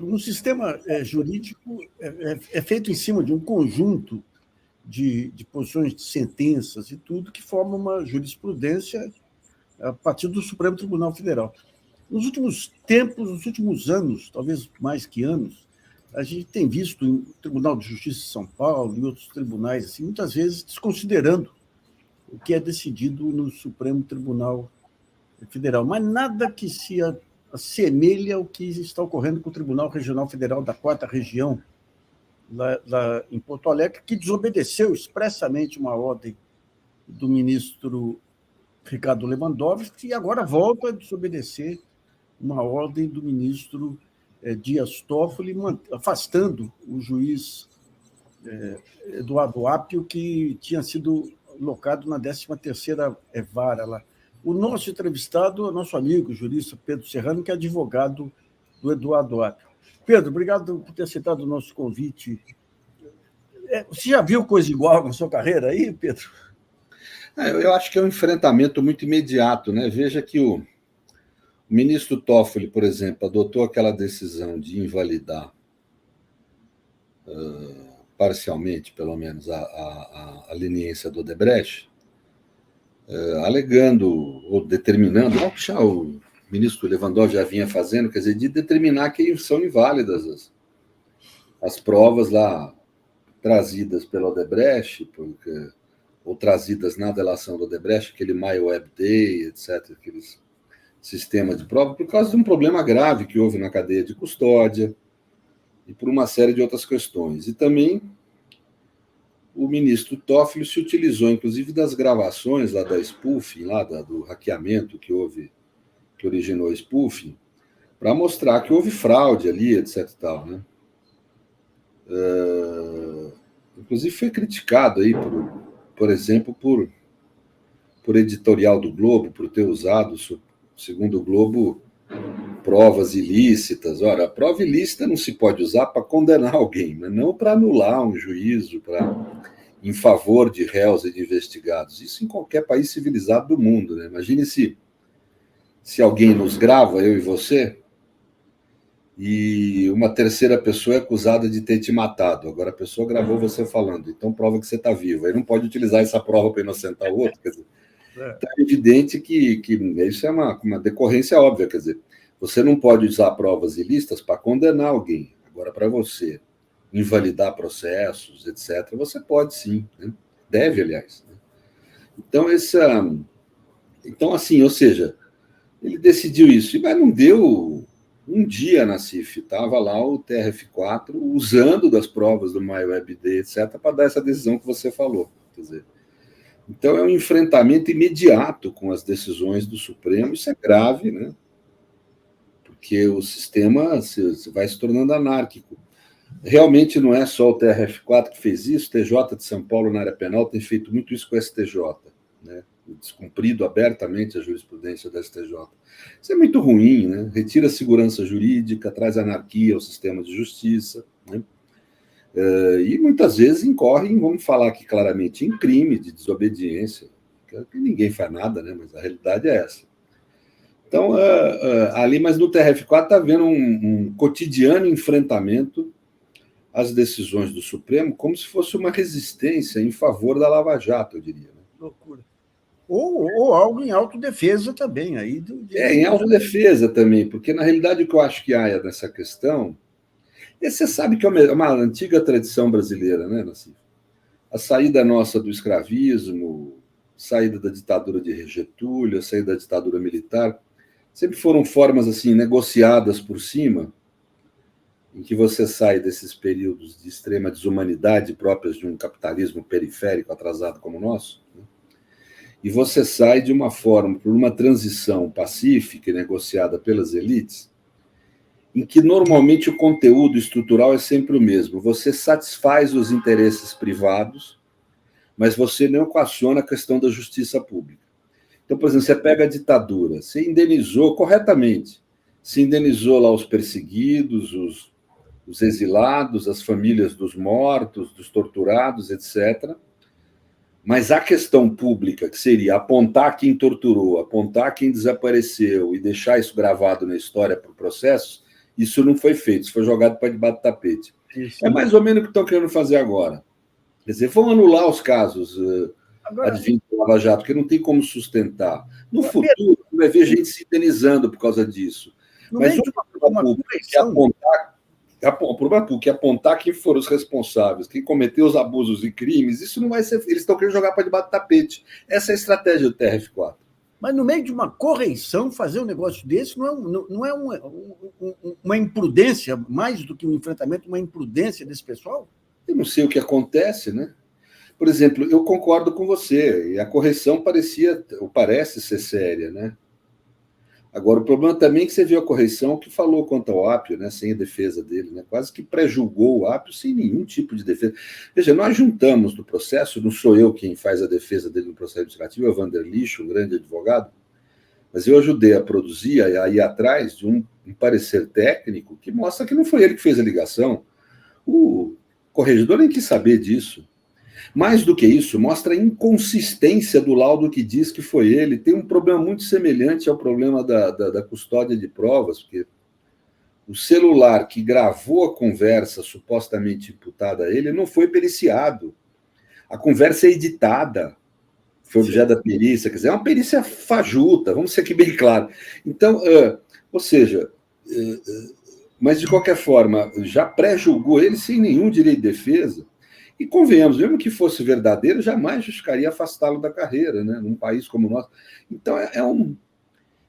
Um sistema jurídico é feito em cima de um conjunto de posições de sentenças e tudo que forma uma jurisprudência a partir do Supremo Tribunal Federal. Nos últimos tempos, nos últimos anos, talvez mais que anos, a gente tem visto no Tribunal de Justiça de São Paulo e outros tribunais, assim, muitas vezes desconsiderando o que é decidido no Supremo Tribunal Federal, mas nada que se assemelhe ao que está ocorrendo com o Tribunal Regional Federal da 4ª Região, lá em Porto Alegre, que desobedeceu expressamente uma ordem do ministro Ricardo Lewandowski e agora volta a desobedecer uma ordem do ministro Dias Toffoli, afastando o juiz Eduardo Apio, que tinha sido locado na 13ª vara lá. O nosso entrevistado é nosso amigo, o jurista Pedro Serrano, que é advogado do Eduardo Apio. Pedro, obrigado por ter aceitado o nosso convite. Você já viu coisa igual na sua carreira aí, Pedro? Eu acho que é um enfrentamento muito imediato, né? Veja que o ministro Toffoli, por exemplo, adotou aquela decisão de invalidar, parcialmente, pelo menos, a leniência do Odebrecht, alegando ou determinando, o que já o ministro Lewandowski já vinha fazendo, quer dizer, de determinar que são inválidas as provas lá trazidas pelo Odebrecht, ou trazidas na delação do Odebrecht, aquele MyWebDay, etc., aqueles sistemas de prova, por causa de um problema grave que houve na cadeia de custódia e por uma série de outras questões. E também o ministro Toffoli se utilizou, inclusive, das gravações lá da spoofing, lá do hackeamento que houve, que originou a spoofing, para mostrar que houve fraude ali, etc. E tal, né? Inclusive foi criticado aí, por exemplo, por editorial do Globo, por ter usado, segundo o Globo, provas ilícitas. Ora, a prova ilícita não se pode usar para condenar alguém, mas não para anular um juízo em favor de réus e de investigados. Isso em qualquer país civilizado do mundo, né? Imagine se alguém nos grava, eu e você, e uma terceira pessoa é acusada de ter te matado. Agora a pessoa gravou você falando, então prova que você está vivo. Aí não pode utilizar essa prova para inocentar o outro. Quer dizer, então é evidente que isso é uma decorrência óbvia. Quer dizer, você não pode usar provas ilícitas para condenar alguém. Agora, para você invalidar processos, etc., você pode sim, né? Deve, aliás. Né? Então, assim, ou seja, ele decidiu isso, mas não deu um dia na CIF, estava lá o TRF4 usando das provas do MyWebDay, etc., para dar essa decisão que você falou. Quer dizer, então é um enfrentamento imediato com as decisões do Supremo, isso é grave, né? Porque o sistema vai se tornando anárquico. Realmente não é só o TRF4 que fez isso, o TJ de São Paulo na área penal tem feito muito isso com o STJ, né? Descumprido abertamente a jurisprudência da STJ. Isso é muito ruim, né? Retira a segurança jurídica, traz anarquia ao sistema de justiça, né? E muitas vezes incorrem, vamos falar aqui claramente, em crime de desobediência, que ninguém faz nada, né? Mas a realidade é essa. Então, ali, mas no TRF4 está havendo um cotidiano enfrentamento às decisões do Supremo como se fosse uma resistência em favor da Lava Jato, eu diria. Né? Loucura. Ou algo em autodefesa também. Aí em autodefesa também, porque na realidade o que eu acho que há nessa questão, você sabe que é uma antiga tradição brasileira, né, Nassif? A saída nossa do escravismo, saída da ditadura de Getúlio, a saída da ditadura militar, sempre foram formas assim negociadas por cima, em que você sai desses períodos de extrema desumanidade próprios de um capitalismo periférico atrasado como o nosso, né? E você sai de uma forma, por uma transição pacífica e negociada pelas elites, em que normalmente o conteúdo estrutural é sempre o mesmo. Você satisfaz os interesses privados, mas você não equaciona a questão da justiça pública. Então, por exemplo, você pega a ditadura, você indenizou corretamente, se indenizou lá os perseguidos, os exilados, as famílias dos mortos, dos torturados, etc., mas a questão pública, que seria apontar quem torturou, apontar quem desapareceu e deixar isso gravado na história por processos, Isso não foi feito, isso foi jogado para debaixo do tapete. Isso. É mais ou menos o que estão querendo fazer agora. Quer dizer, vão anular os casos advindos do Lava Jato, porque não tem como sustentar. No futuro, vai ver gente se indenizando por causa disso. Mas o problema público que apontar quem foram os responsáveis, quem cometeu os abusos e crimes, isso não vai ser. Eles estão querendo jogar para debaixo do tapete. Essa é a estratégia do TRF4. Mas no meio de uma correição, fazer um negócio desse não é uma imprudência, mais do que um enfrentamento, uma imprudência desse pessoal? Eu não sei o que acontece, né? Por exemplo, eu concordo com você, e a correção parece ser séria, né? Agora, o problema também é que você viu a correção que falou quanto ao Apio, né, sem a defesa dele, né, quase que pré-julgou o Apio sem nenhum tipo de defesa. Veja, nós juntamos no processo, não sou eu quem faz a defesa dele no processo administrativo, é o Vander Lixo, um grande advogado, mas eu ajudei a produzir, a ir atrás de um parecer técnico que mostra que não foi ele que fez a ligação. O corregedor nem quis saber disso. Mais do que isso, mostra a inconsistência do laudo que diz que foi ele. Tem um problema muito semelhante ao problema da custódia de provas, porque o celular que gravou a conversa supostamente imputada a ele não foi periciado. A conversa é editada, foi objeto da perícia, quer dizer, é uma perícia fajuta, vamos ser aqui bem claro. Então, ou seja, mas de qualquer forma, já pré-julgou ele sem nenhum direito de defesa. E convenhamos, mesmo que fosse verdadeiro, jamais justificaria afastá-lo da carreira, né? Num país como o nosso. Então,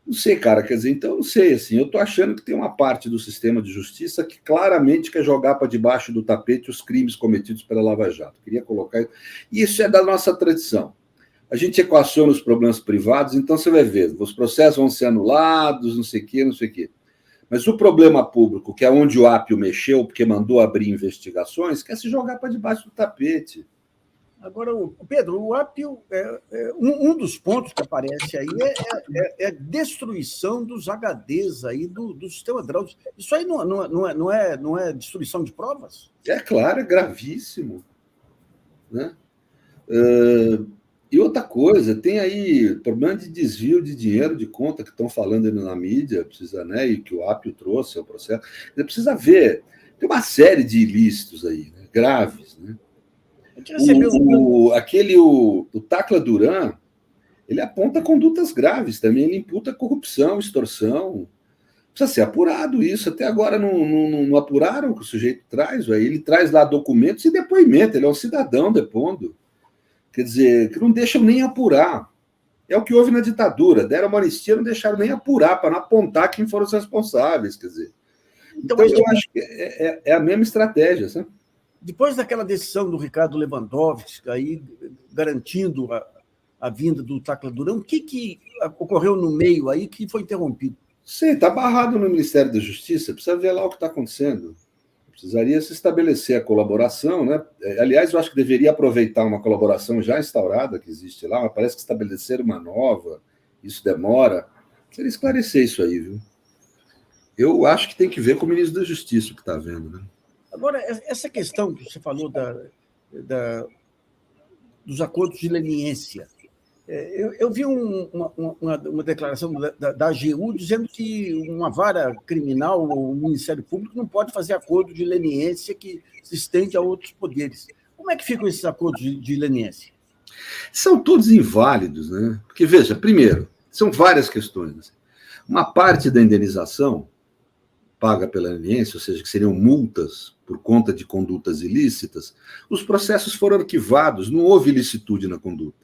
não sei, cara, quer dizer, então, não sei, assim, eu estou achando que tem uma parte do sistema de justiça que claramente quer jogar para debaixo do tapete os crimes cometidos pela Lava Jato. Queria colocar isso. E isso é da nossa tradição. A gente equaciona os problemas privados, então você vai ver, os processos vão ser anulados, não sei o quê, não sei o quê. Mas o problema público, que é onde o Apio mexeu, porque mandou abrir investigações, quer se jogar para debaixo do tapete. Agora, Pedro, o Apio, um dos pontos que aparece aí é a destruição dos HDs aí do sistema Drautos. Isso aí não é destruição de provas? É claro, é gravíssimo. Né? E outra coisa, tem aí problema de desvio de dinheiro de conta que estão falando na mídia, precisa, né, e que o Apio trouxe ao processo. Você precisa ver, tem uma série de ilícitos aí, né, graves. Né? O Tacla Duran, ele aponta condutas graves também, ele imputa corrupção, extorsão. Precisa ser apurado isso. Até agora não apuraram o que o sujeito traz. Ele traz lá documentos e depoimento, ele é um cidadão depondo. Quer dizer, que não deixam nem apurar. É o que houve na ditadura. Deram uma anistia, não deixaram nem apurar, para não apontar quem foram os responsáveis. Quer dizer. Então eu acho que é a mesma estratégia. Sabe? Depois daquela decisão do Ricardo Lewandowski, aí, garantindo a vinda do Tacla Duran, o que ocorreu no meio aí que foi interrompido? Sim, está barrado no Ministério da Justiça, precisa ver lá o que está acontecendo. Precisaria se estabelecer a colaboração, né? Aliás, eu acho que deveria aproveitar uma colaboração já instaurada que existe lá, mas parece que estabelecer uma nova, isso demora. Seria esclarecer isso aí, viu? Eu acho que tem que ver com o ministro da Justiça o que está vendo, né? Agora, essa questão que você falou dos acordos de leniência, eu vi uma declaração da AGU dizendo que uma vara criminal ou o Ministério Público não pode fazer acordo de leniência que se estende a outros poderes. Como é que ficam esses acordos de leniência? São todos inválidos, né? Porque, veja, primeiro, são várias questões. Uma parte da indenização paga pela leniência, ou seja, que seriam multas por conta de condutas ilícitas, os processos foram arquivados, não houve ilicitude na conduta.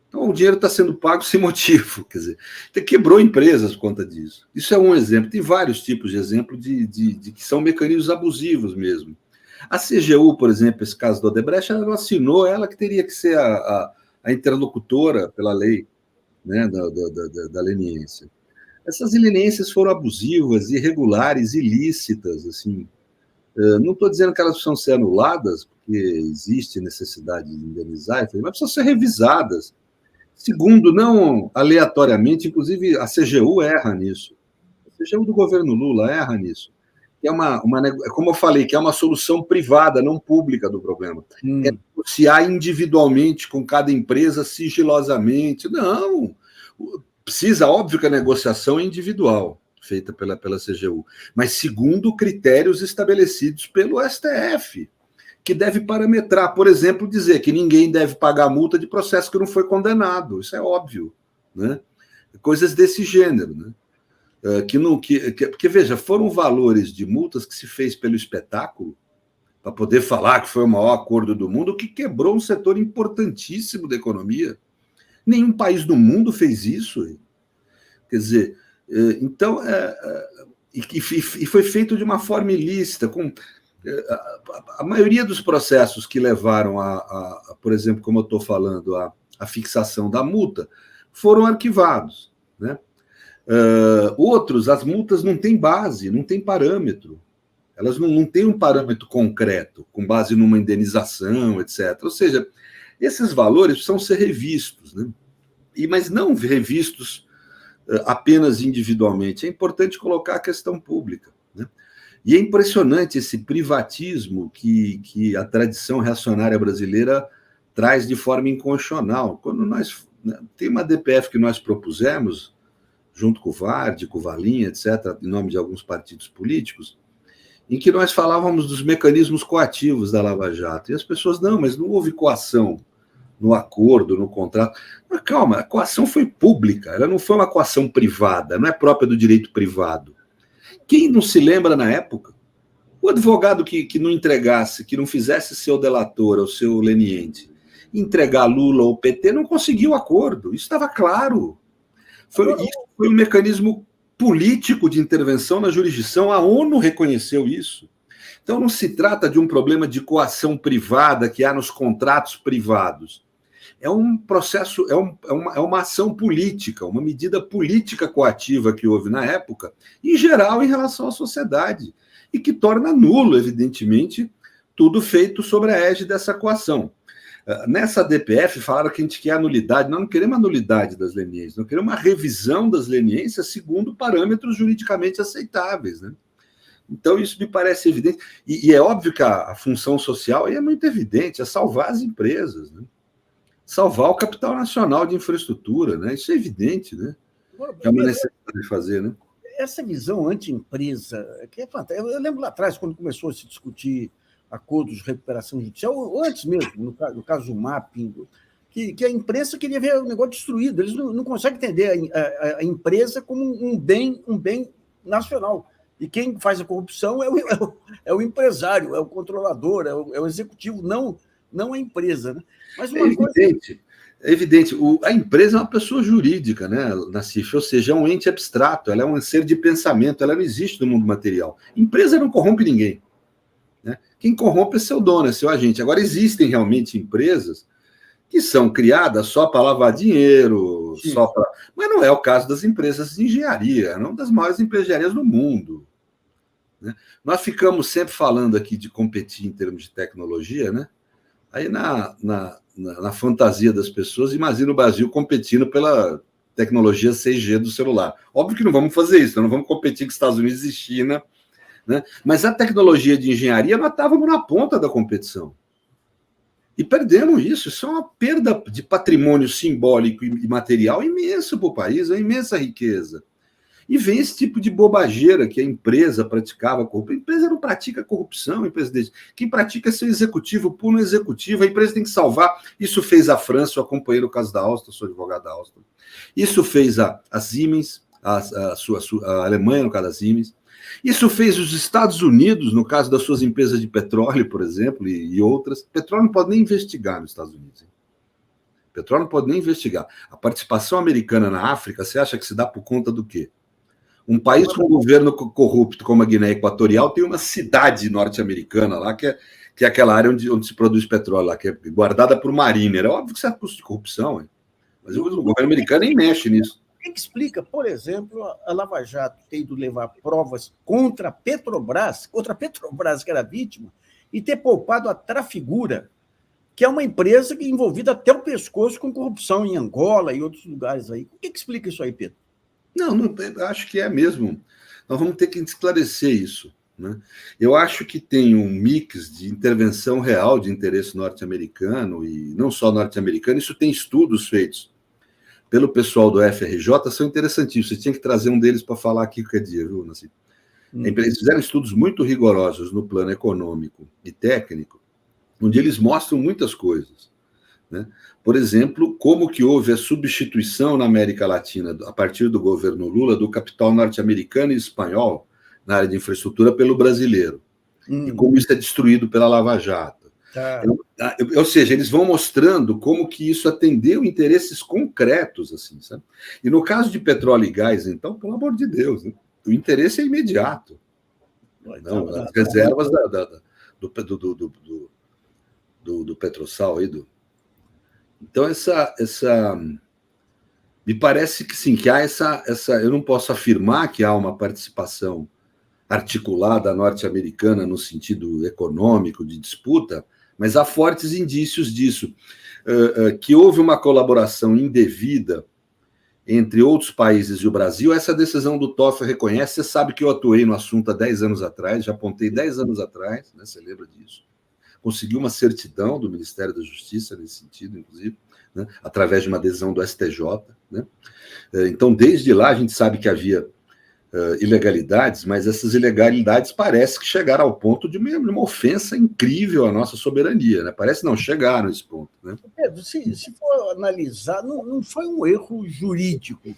Então, o dinheiro está sendo pago sem motivo, quer dizer, quebrou empresas por conta disso. Isso é um exemplo. Tem vários tipos de exemplo de que são mecanismos abusivos mesmo. A CGU, por exemplo, esse caso do Odebrecht, ela não assinou, ela que teria que ser a interlocutora pela lei, né, da leniência. Essas leniências foram abusivas, irregulares, ilícitas, assim. Não estou dizendo que elas precisam ser anuladas, porque existe necessidade de indenizar, mas precisam ser revisadas. Segundo, não aleatoriamente, inclusive a CGU erra nisso. A CGU do governo Lula erra nisso. É como eu falei, que é uma solução privada, não pública do problema. É negociar individualmente com cada empresa, sigilosamente. Não. Precisa, óbvio que a negociação é individual. feita pela CGU, mas segundo critérios estabelecidos pelo STF, que deve parametrar, por exemplo, dizer que ninguém deve pagar multa de processo que não foi condenado. Isso é óbvio, né? Coisas desse gênero, né? Porque, veja, foram valores de multas que se fez pelo espetáculo, para poder falar que foi o maior acordo do mundo, que quebrou um setor importantíssimo da economia. Nenhum país do mundo fez isso. Quer dizer, então, e foi feito de uma forma ilícita, com a maioria dos processos que levaram por exemplo, como eu estou falando, a fixação da multa, foram arquivados, né? Outros, as multas não têm base, não têm parâmetro. Elas não têm um parâmetro concreto, com base numa indenização, etc. Ou seja, esses valores precisam ser revistos, né? Mas não revistos apenas individualmente. É importante colocar a questão pública, né? E é impressionante esse privatismo que a tradição reacionária brasileira traz de forma inconstitucional. Quando tem uma DPF que nós propusemos, junto com o Vardi, com o Valim, etc., em nome de alguns partidos políticos, em que nós falávamos dos mecanismos coativos da Lava Jato. E as pessoas, não, mas não houve coação no acordo, no contrato. Mas calma, a coação foi pública, ela não foi uma coação privada, não é própria do direito privado. Quem não se lembra na época? O advogado que não entregasse, que não fizesse seu delator ou seu leniente, entregar Lula ou PT, não conseguiu acordo. Isso estava claro. Isso foi um mecanismo político de intervenção na jurisdição, a ONU reconheceu isso. Então não se trata de um problema de coação privada que há nos contratos privados. É um processo, é uma ação política, uma medida política coativa que houve na época, em geral em relação à sociedade, e que torna nulo, evidentemente, tudo feito sobre a égide dessa coação. Nessa DPF, falaram que a gente quer a nulidade. Nós não queremos a nulidade das leniências, nós queremos uma revisão das leniências segundo parâmetros juridicamente aceitáveis, né? Então, isso me parece evidente. E é óbvio que a função social aí é muito evidente, é salvar as empresas, né? Salvar o capital nacional de infraestrutura, né? Isso é evidente, né? É uma necessidade de fazer, né? Essa visão anti-empresa, que é fantástica. Eu lembro lá atrás, quando começou a se discutir acordos de recuperação judicial, ou antes mesmo, no caso do mapping, que a imprensa queria ver o negócio destruído. Eles não conseguem entender a empresa como um bem nacional. E quem faz a corrupção é o empresário, é o controlador, é o executivo, não a empresa, né? Mas uma É evidente. A empresa é uma pessoa jurídica, né, Nassif? Ou seja, é um ente abstrato, ela é um ser de pensamento, ela não existe no mundo material. Empresa não corrompe ninguém, né? Quem corrompe é seu dono, é seu agente. Agora, existem realmente empresas que são criadas só para lavar dinheiro, mas não é o caso das empresas de engenharia, não das maiores empresas de engenharia do mundo, né? Nós ficamos sempre falando aqui de competir em termos de tecnologia, né? Aí, na fantasia das pessoas, imagina o Brasil competindo pela tecnologia 6G do celular. Óbvio que não vamos fazer isso, não vamos competir com Estados Unidos e China, né? Mas a tecnologia de engenharia, nós estávamos na ponta da competição. E perdemos isso. Isso é uma perda de patrimônio simbólico e material imenso para o país, é uma imensa riqueza. E vem esse tipo de bobageira que a empresa praticava corrupção. A empresa não pratica corrupção, presidente. Quem pratica é seu executivo, puro executivo. A empresa tem que salvar. Isso fez a França, eu acompanhei no caso da Áustria, sou advogado da Áustria. Isso fez a Siemens, a Alemanha, no caso da Siemens. Isso fez os Estados Unidos, no caso das suas empresas de petróleo, por exemplo, e outras. Petróleo não pode nem investigar nos Estados Unidos. Hein? Petróleo não pode nem investigar. A participação americana na África, você acha que se dá por conta do quê? Um país com um governo corrupto como a Guiné Equatorial tem uma cidade norte-americana lá, que é aquela área onde se produz petróleo, lá, que é guardada por Mariner. É óbvio que isso é custo de corrupção, hein? Mas o governo americano nem mexe nisso. O que explica, por exemplo, a Lava Jato ter ido levar provas contra a Petrobras, que era vítima, e ter poupado a Trafigura, que é uma empresa envolvida até o pescoço com corrupção em Angola e outros lugares aí. O que explica isso aí, Pedro? Não, acho que é mesmo. Nós vamos ter que esclarecer isso, né? Eu acho que tem um mix de intervenção real de interesse norte-americano, e não só norte-americano, isso tem estudos feitos pelo pessoal do FRJ são interessantíssimos. Você tinha que trazer um deles para falar aqui qualquer dia, viu, Nassim? Eles fizeram estudos muito rigorosos no plano econômico e técnico, onde eles mostram muitas coisas, né? Por exemplo, como que houve a substituição na América Latina, a partir do governo Lula, do capital norte-americano e espanhol na área de infraestrutura pelo brasileiro, e como isso é destruído pela Lava Jato. Tá. Ou seja, eles vão mostrando como que isso atendeu interesses concretos, assim, sabe? E no caso de petróleo e gás, então, pelo amor de Deus, né? O interesse é imediato. Não, as reservas do Petrosal aí, Então, me parece que sim, que há essa. Eu não posso afirmar que há uma participação articulada norte-americana no sentido econômico de disputa, mas há fortes indícios disso, que houve uma colaboração indevida entre outros países e o Brasil. Essa decisão do Toffoli reconhece. Você sabe que eu atuei no assunto há 10 anos atrás, já apontei 10 anos atrás, né? Você lembra disso? Consegui uma certidão do Ministério da Justiça nesse sentido, inclusive, né? Através de uma adesão do STJ, né? Então, desde lá, a gente sabe que havia ilegalidades, mas essas ilegalidades parece que chegaram ao ponto de uma ofensa incrível à nossa soberania, né? Parece não, chegaram a esse ponto, né? Pedro, se for analisar, não foi um erro jurídico.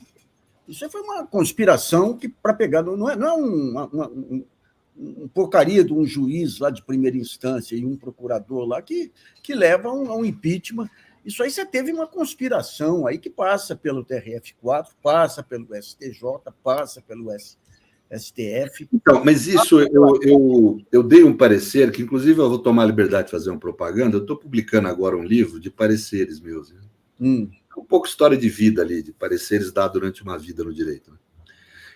Isso foi uma conspiração que, para pegar, não é uma porcaria de um juiz lá de primeira instância e um procurador lá que leva a um impeachment. Isso aí você teve uma conspiração aí que passa pelo TRF4, passa pelo STJ, passa pelo STF. Então, mas isso eu dei um parecer, que inclusive eu vou tomar a liberdade de fazer uma propaganda. Eu estou publicando agora um livro de pareceres meus. Né? Um pouco história de vida ali, de pareceres dados durante uma vida no direito. Né?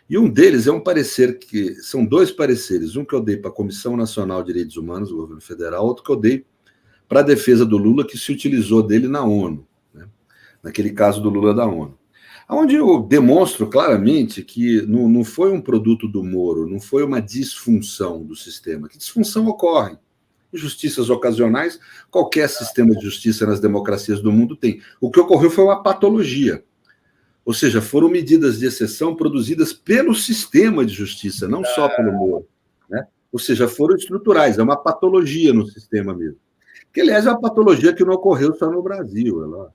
E um deles é um parecer que... São 2 pareceres. Um que eu dei para a Comissão Nacional de Direitos Humanos do governo federal, outro que eu dei para a defesa do Lula, que se utilizou dele na ONU, né? Naquele caso do Lula da ONU. Onde eu demonstro claramente que não foi um produto do Moro, não foi uma disfunção do sistema, que disfunção ocorre. Injustiças ocasionais, qualquer sistema de justiça nas democracias do mundo tem. O que ocorreu foi uma patologia. Ou seja, foram medidas de exceção produzidas pelo sistema de justiça, não só pelo Moro, né? Ou seja, foram estruturais, é uma patologia no sistema mesmo. Que, aliás, é uma patologia que não ocorreu só no Brasil.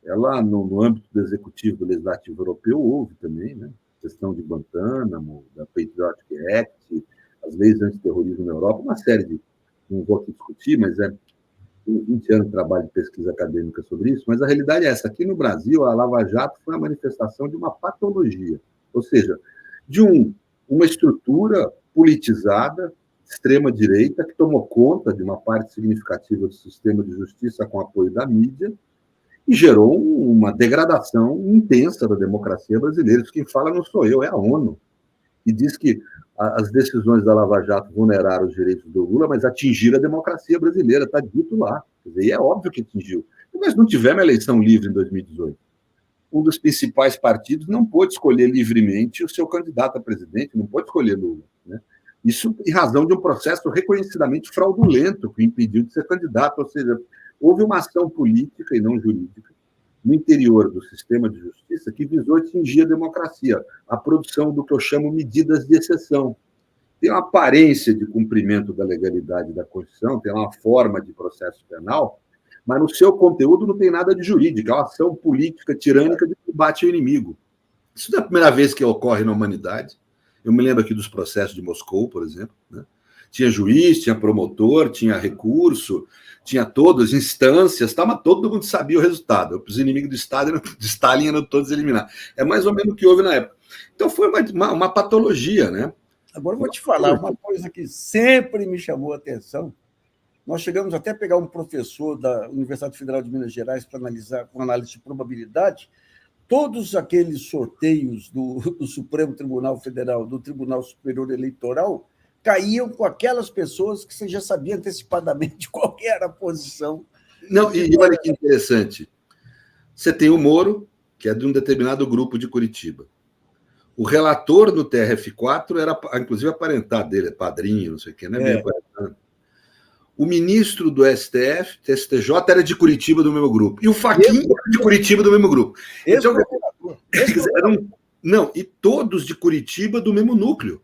Ela no âmbito do executivo do legislativo europeu, houve também, né? Questão de Guantánamo, da Patriotic Act, as leis antiterrorismo na Europa, uma série de... Não vou aqui discutir, mas tem 20 anos de trabalho de pesquisa acadêmica sobre isso, mas a realidade é essa. Aqui no Brasil, a Lava Jato foi a manifestação de uma patologia, ou seja, de uma estrutura politizada, extrema-direita, que tomou conta de uma parte significativa do sistema de justiça com apoio da mídia e gerou uma degradação intensa da democracia brasileira. Quem fala não sou eu, é a ONU. E diz que as decisões da Lava Jato vulneraram os direitos do Lula, mas atingiram a democracia brasileira, está dito lá. Quer dizer, e é óbvio que atingiu. Nós não tivemos eleição livre em 2018. Um dos principais partidos não pôde escolher livremente o seu candidato a presidente, não pôde escolher Lula, né? Isso em razão de um processo reconhecidamente fraudulento que o impediu de ser candidato, ou seja, houve uma ação política e não jurídica no interior do sistema de justiça que visou atingir a democracia, a produção do que eu chamo medidas de exceção. Tem uma aparência de cumprimento da legalidade da Constituição, tem uma forma de processo penal, mas no seu conteúdo não tem nada de jurídico, é uma ação política tirânica de combate ao inimigo. Isso não é a primeira vez que ocorre na humanidade. Eu me lembro aqui dos processos de Moscou, por exemplo, né? Tinha juiz, tinha promotor, tinha recurso, tinha todas instâncias, mas todo mundo sabia o resultado. Os inimigos do Stalin eram todos eliminados. É mais ou menos o que houve na época. Então foi uma patologia, né? Agora eu vou te falar uma coisa que sempre me chamou a atenção. Nós chegamos até a pegar um professor da Universidade Federal de Minas Gerais para analisar com análise de probabilidade. Todos aqueles sorteios do Supremo Tribunal Federal, do Tribunal Superior Eleitoral, caíam com aquelas pessoas que você já sabia antecipadamente qual era a posição. Não, e olha que interessante. Você tem o Moro, que é de um determinado grupo de Curitiba. O relator do TRF4 era, inclusive, aparentado dele, padrinho, não sei o quê, né? o ministro do STF, STJ, era de Curitiba, do mesmo grupo. E o Fachin era de Curitiba, do mesmo grupo. Então, não, e todos de Curitiba, do mesmo núcleo.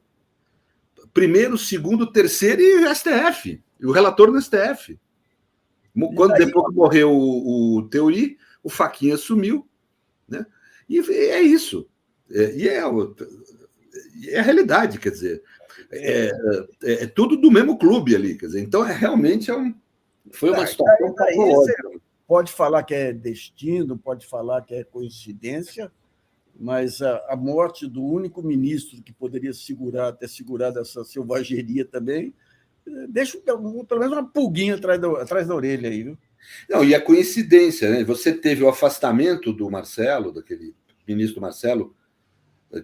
Primeiro, segundo, terceiro e STF. E o relator do STF. Quando depois que morreu o Theory, o Fachin assumiu. Né? E é isso. É a realidade, quer dizer. É tudo do mesmo clube ali, quer dizer. Então, realmente foi uma situação patológica. Pode falar que é destino, pode falar que é coincidência, mas a morte do único ministro que poderia ter segurado essa selvageria também, deixa pelo menos uma pulguinha atrás da orelha aí, viu? Não, e a coincidência, né? Você teve o afastamento do Marcelo, daquele ministro Marcelo,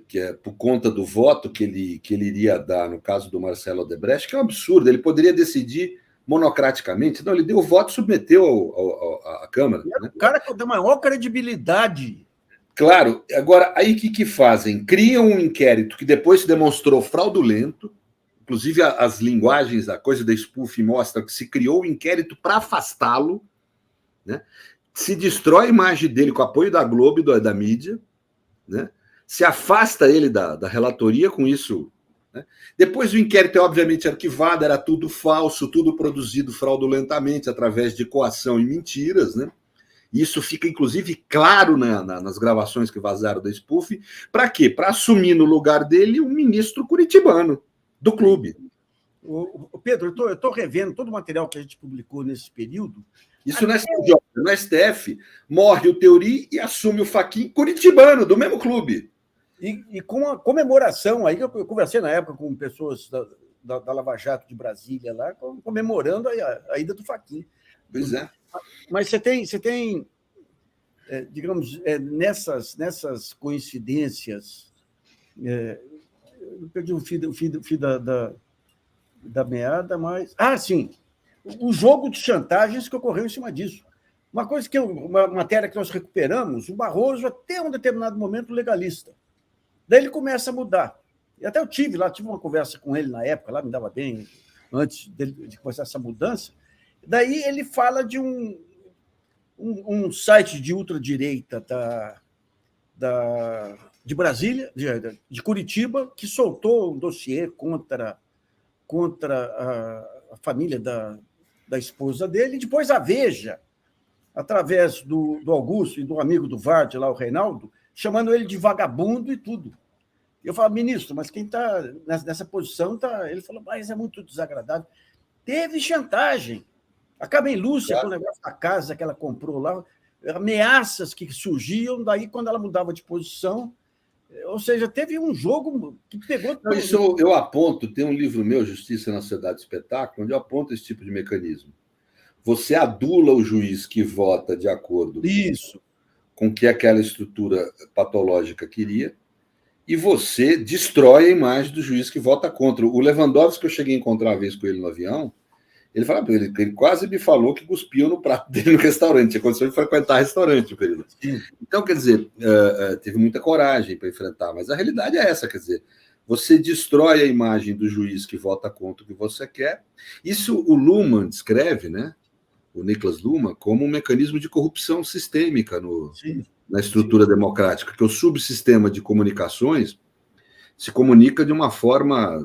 que é por conta do voto que ele iria dar no caso do Marcelo Odebrecht, que é um absurdo. Ele poderia decidir monocraticamente. Não, ele deu o voto e submeteu à Câmara. Né? O cara com a maior credibilidade. Claro. Agora, aí o que fazem? Criam um inquérito que depois se demonstrou fraudulento. Inclusive, as linguagens, a coisa da spoof mostra que se criou um inquérito para afastá-lo. Né? Se destrói a imagem dele com o apoio da Globo e da mídia. Né? Se afasta ele da relatoria com isso. Né? Depois o inquérito é obviamente arquivado, era tudo falso, tudo produzido fraudulentamente através de coação e mentiras. Né? Isso fica, inclusive, claro nas gravações que vazaram da spoof. Para quê? Para assumir no lugar dele um ministro curitibano do clube. Pedro, eu estou revendo todo o material que a gente publicou nesse período. Isso no STF, morre o Theory e assume o Fachin curitibano, do mesmo clube. E com a comemoração, aí eu conversei na época com pessoas da Lava Jato de Brasília, lá, comemorando a ida do Fachin. Pois é. Mas você tem digamos, nessas coincidências, eu perdi o fio da meada, mas... sim, o jogo de chantagens que ocorreu em cima disso. Uma matéria que nós recuperamos, o Barroso, até um determinado momento, legalista. Daí ele começa a mudar. E até eu tive uma conversa com ele na época, lá me dava bem, antes de começar essa mudança. Daí ele fala de um site de ultradireita de Brasília, de Curitiba, que soltou um dossiê contra a família da esposa dele. E depois a Veja, através do Augusto e do amigo do Vard, lá, o Reinaldo, chamando ele de vagabundo e tudo. Eu falo, ministro, mas quem está nessa posição está... Ele falou, mas é muito desagradável. Teve chantagem. A Carmen Lúcia, com o negócio da casa que ela comprou lá, ameaças que surgiam, daí quando ela mudava de posição, ou seja, teve um jogo que pegou... Não, isso eu aponto, tem um livro meu, Justiça na Sociedade do Espetáculo, onde eu aponto esse tipo de mecanismo. Você adula o juiz que vota de acordo com o que aquela estrutura patológica queria, e você destrói a imagem do juiz que vota contra. O Lewandowski, que eu cheguei a encontrar uma vez com ele no avião, ele quase me falou que cuspiam no prato dele no restaurante. Tinha condição de frequentar restaurante, querido. Então, quer dizer, teve muita coragem para enfrentar, mas a realidade é essa, quer dizer, você destrói a imagem do juiz que vota contra o que você quer. Isso o Luhmann descreve, né? O Niklas Luhmann, como um mecanismo de corrupção sistêmica na estrutura democrática, que o subsistema de comunicações se comunica de uma forma,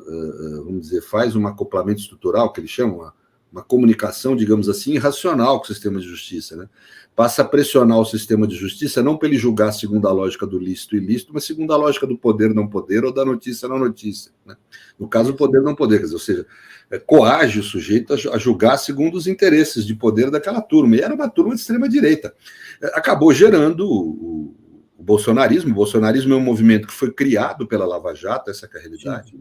vamos dizer, faz um acoplamento estrutural, que eles chamam, uma comunicação, digamos assim, irracional com o sistema de justiça. Né? Passa a pressionar o sistema de justiça não para ele julgar segundo a lógica do lícito e ilícito, mas segundo a lógica do poder não poder ou da notícia não notícia. Né? No caso, o poder não poder, quer dizer, ou seja, coage o sujeito a julgar segundo os interesses de poder daquela turma. E era uma turma de extrema-direita. Acabou gerando o bolsonarismo. O bolsonarismo é um movimento que foi criado pela Lava Jato, essa é a realidade.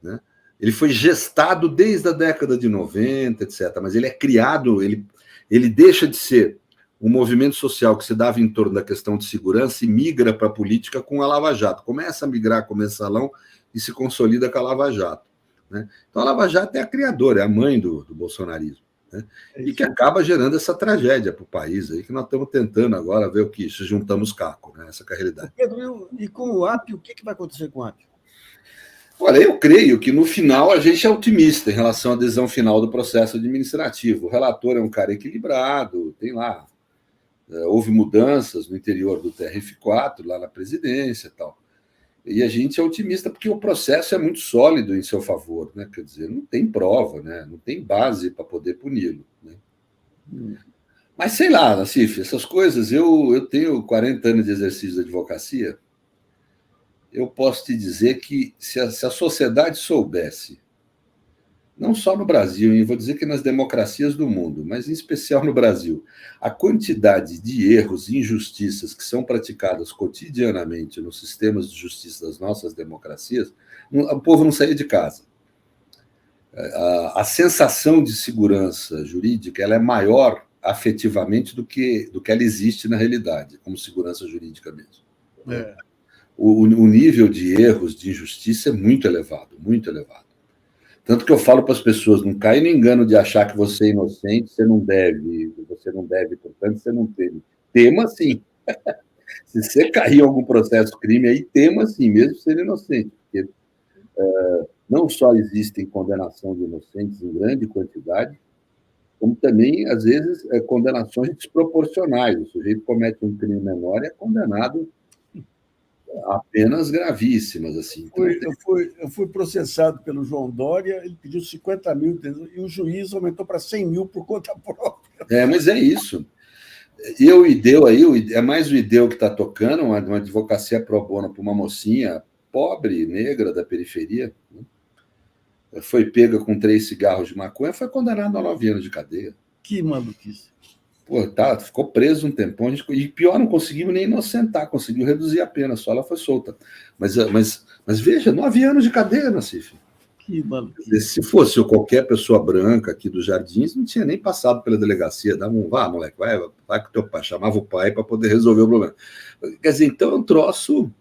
Né? Ele foi gestado desde a década de 90, etc. Mas ele é criado, ele deixa de ser um movimento social que se dava em torno da questão de segurança e migra para a política com a Lava Jato. Começa a migrar com o mensalão e se consolida com a Lava Jato. Né? Então a Lava Jato é a criadora, é a mãe do bolsonarismo. Né? E que acaba gerando essa tragédia para o país, aí, que nós estamos tentando agora ver o que se juntamos caco, né? Essa é a realidade. Pedro, e com o AP, o que vai acontecer com o AP? Olha, eu creio que no final a gente é otimista em relação à decisão final do processo administrativo. O relator é um cara equilibrado, tem lá. Houve mudanças no interior do TRF4, lá na presidência e tal. E a gente é otimista porque o processo é muito sólido em seu favor, né? Quer dizer, não tem prova, né? Não tem base para poder puni-lo. Né? Mas sei lá, Nassif, essas coisas, eu tenho 40 anos de exercício da advocacia, eu posso te dizer que se a sociedade soubesse, não só no Brasil, e vou dizer que nas democracias do mundo, mas em especial no Brasil, a quantidade de erros e injustiças que são praticadas cotidianamente nos sistemas de justiça das nossas democracias, o povo não saía de casa. A sensação de segurança jurídica ela é maior afetivamente do que ela existe na realidade, como segurança jurídica mesmo. É. O nível de erros, de injustiça é muito elevado, muito elevado. Tanto que eu falo para as pessoas, não caia no engano de achar que você é inocente, você não deve, portanto, você não teme. Tema sim. Se você cair em algum processo crime, aí tema sim, mesmo sendo inocente. Porque não só existem condenação de inocentes em grande quantidade, como também, às vezes, condenações desproporcionais. O sujeito comete um crime menor e é condenado a penas gravíssimas. Assim. Eu fui processado pelo João Dória, ele pediu 50 mil e o juiz aumentou para 100 mil por conta própria. Mas é isso. E o IDEU aí, é mais o IDEU que está tocando, uma advocacia pro bono para uma mocinha pobre, negra, da periferia, né? Foi pega com 3 cigarros de maconha, foi condenado a 9 anos de cadeia. Que maluquice. Pô, ficou preso um tempão, e pior, não conseguimos nem inocentar, conseguiu reduzir a pena, só ela foi solta. Mas veja, 9 anos de cadeia, Nassif. Que maluquice. Se fosse qualquer pessoa branca aqui dos Jardins, não tinha nem passado pela delegacia, dava vá, moleque, vai com teu pai, chamava o pai para poder resolver o problema. Quer dizer, então é um troço...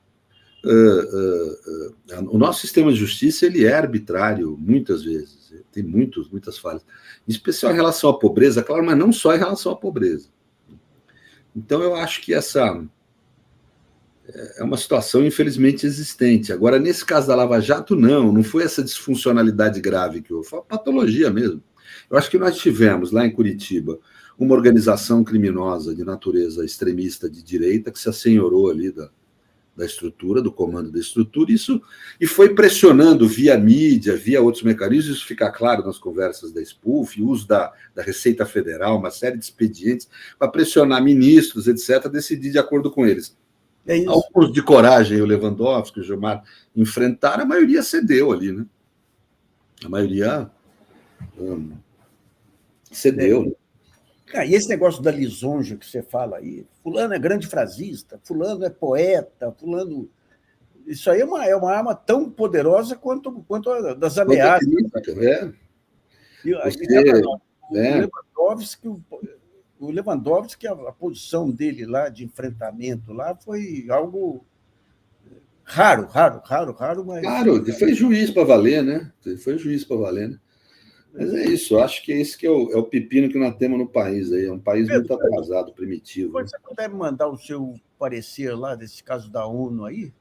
o nosso sistema de justiça ele é arbitrário muitas vezes, tem muitas falhas, em especial em relação à pobreza, claro, mas não só em relação à pobreza. Então eu acho que essa é uma situação infelizmente existente. Agora, nesse caso da Lava Jato, não foi essa disfuncionalidade grave que houve, foi a patologia mesmo. Eu acho que nós tivemos lá em Curitiba uma organização criminosa de natureza extremista de direita que se assenhorou ali da estrutura, do comando da estrutura, e foi pressionando via mídia, via outros mecanismos, isso fica claro nas conversas da SPUF, uso da Receita Federal, uma série de expedientes, para pressionar ministros, etc., a decidir de acordo com eles. Alguns de coragem, o Lewandowski, o Gilmar, enfrentaram, a maioria cedeu ali, né? A maioria cedeu, né? E esse negócio da lisonja que você fala aí, fulano é grande frasista, fulano é poeta, fulano... Isso aí é uma arma tão poderosa quanto a das ameaças. O Lewandowski, a posição dele lá de enfrentamento lá foi algo raro, mas... Claro, foi juiz para valer, né? Foi juiz para valer, né? Mas é isso, eu acho que esse que é o pepino que nós temos no país aí, é um país muito atrasado, primitivo. Você puder me mandar o seu parecer lá desse caso da ONU aí?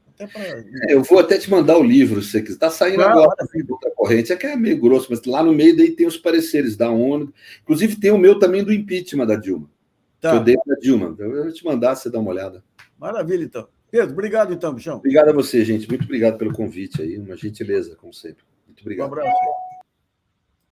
Eu vou até te mandar o livro, se você quiser. Está saindo agora outra corrente, que é meio grosso, mas lá no meio daí tem os pareceres da ONU. Inclusive tem o meu também do impeachment da Dilma. Tá. Que eu dei para a Dilma. Eu vou te mandar, você dá uma olhada. Maravilha, então. Pedro, obrigado, então, bichão. Obrigado a você, gente. Muito obrigado pelo convite aí. Uma gentileza, como sempre. Muito obrigado. Um abraço.